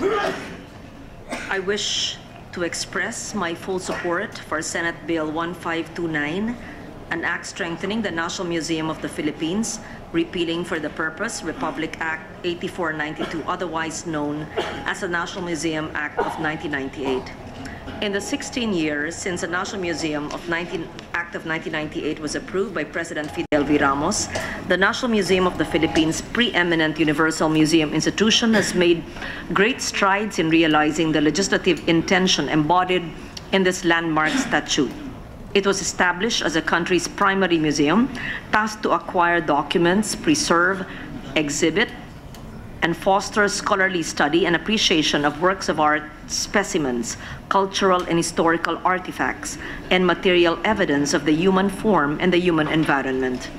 I wish to express my full support for Senate Bill 1529, an act strengthening the National Museum of the Philippines, repealing for the purpose Republic Act 8492, otherwise known as the National Museum Act of 1998. In the 16 years since the National Museum Act of 1998 was approved by President Fidel V. Ramos, the National Museum of the Philippines, preeminent universal museum institution, has made great strides in realizing the legislative intention embodied in this landmark statute. It was established as the country's primary museum, tasked to acquire documents, preserve, exhibit, and foster scholarly study and appreciation of works of art, specimens, cultural and historical artifacts, and material evidence of the human form and the human environment.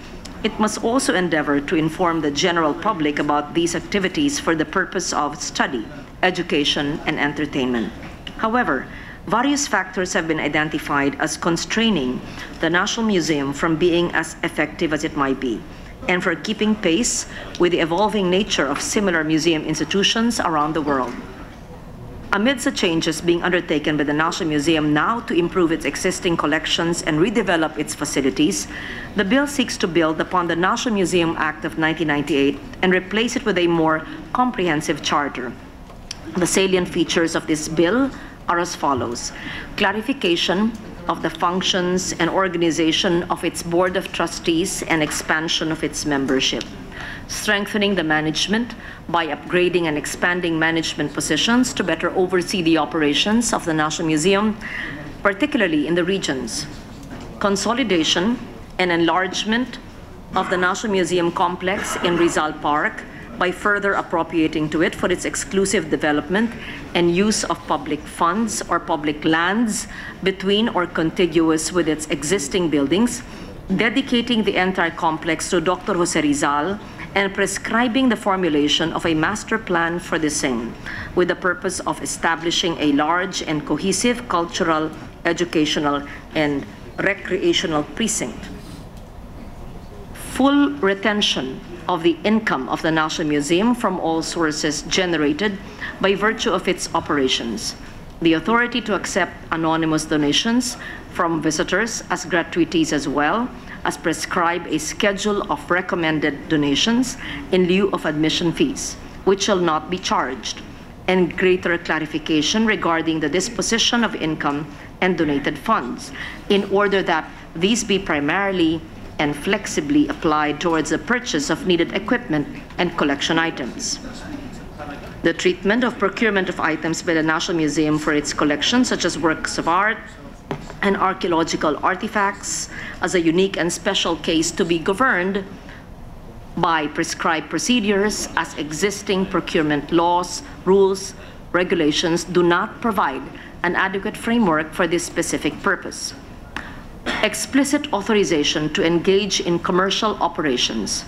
It must also endeavor to inform the general public about these activities for the purpose of study, education, and entertainment. However, various factors have been identified as constraining the National Museum from being as effective as it might be, and for keeping pace with the evolving nature of similar museum institutions around the world. Amidst the changes being undertaken by the National Museum now to improve its existing collections and redevelop its facilities, the bill seeks to build upon the National Museum Act of 1998 and replace it with a more comprehensive charter. The salient features of this bill are as follows: clarification of the functions and organization of its Board of Trustees and expansion of its membership, strengthening the management by upgrading and expanding management positions to better oversee the operations of the National Museum, particularly in the regions, consolidation and enlargement of the National Museum complex in Rizal Park by further appropriating to it for its exclusive development and use of public funds or public lands between or contiguous with its existing buildings, dedicating the entire complex to Dr. Jose Rizal, and prescribing the formulation of a master plan for the same, with the purpose of establishing a large and cohesive cultural, educational, and recreational precinct. Full retention of the income of the National Museum from all sources generated by virtue of its operations. The authority to accept anonymous donations from visitors as gratuities, as well as prescribe a schedule of recommended donations in lieu of admission fees, which shall not be charged, and greater clarification regarding the disposition of income and donated funds, in order that these be primarily and flexibly applied towards the purchase of needed equipment and collection items. The treatment of procurement of items by the National Museum for its collection, such as works of art and archaeological artifacts, as a unique and special case to be governed by prescribed procedures, as existing procurement laws, rules, regulations do not provide an adequate framework for this specific purpose. Explicit authorization to engage in commercial operations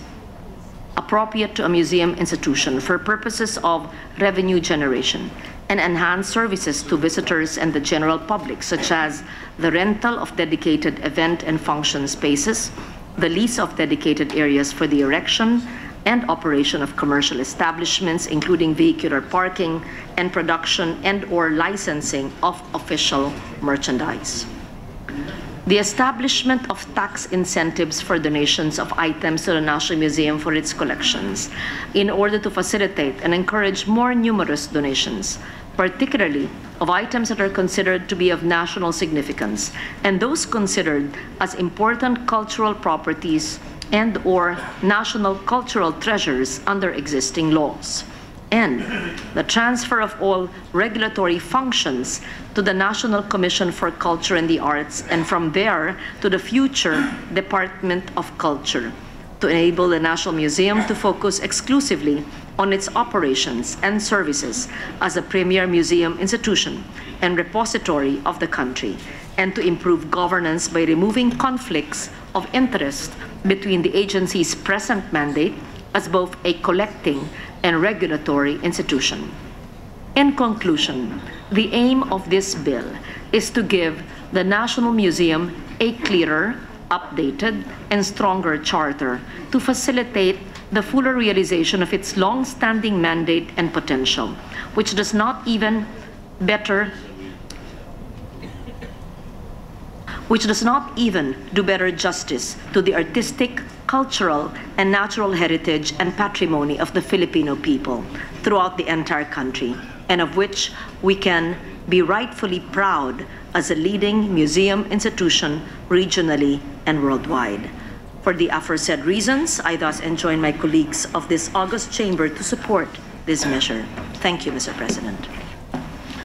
appropriate to a museum institution for purposes of revenue generation and enhanced services to visitors and the general public, such as the rental of dedicated event and function spaces, the lease of dedicated areas for the erection and operation of commercial establishments, including vehicular parking and production and/or licensing of official merchandise. The establishment of tax incentives for donations of items to the National Museum for its collections, in order to facilitate and encourage more numerous donations, particularly of items that are considered to be of national significance, and those considered as important cultural properties and/or national cultural treasures under existing laws. And the transfer of all regulatory functions to the National Commission for Culture and the Arts, and from there to the future Department of Culture, to enable the National Museum to focus exclusively on its operations and services as a premier museum institution and repository of the country, and to improve governance by removing conflicts of interest between the agency's present mandate as both a collecting and regulatory institution. In conclusion, the aim of this bill is to give the National Museum a clearer, updated, and stronger charter to facilitate the fuller realization of its long-standing mandate and potential, which does not even do better justice to the artistic, cultural, and natural heritage and patrimony of the Filipino people throughout the entire country, and of which we can be rightfully proud as a leading museum institution regionally and worldwide. For the aforesaid reasons, I thus enjoin my colleagues of this august chamber to support this measure. Thank you, Mr. President.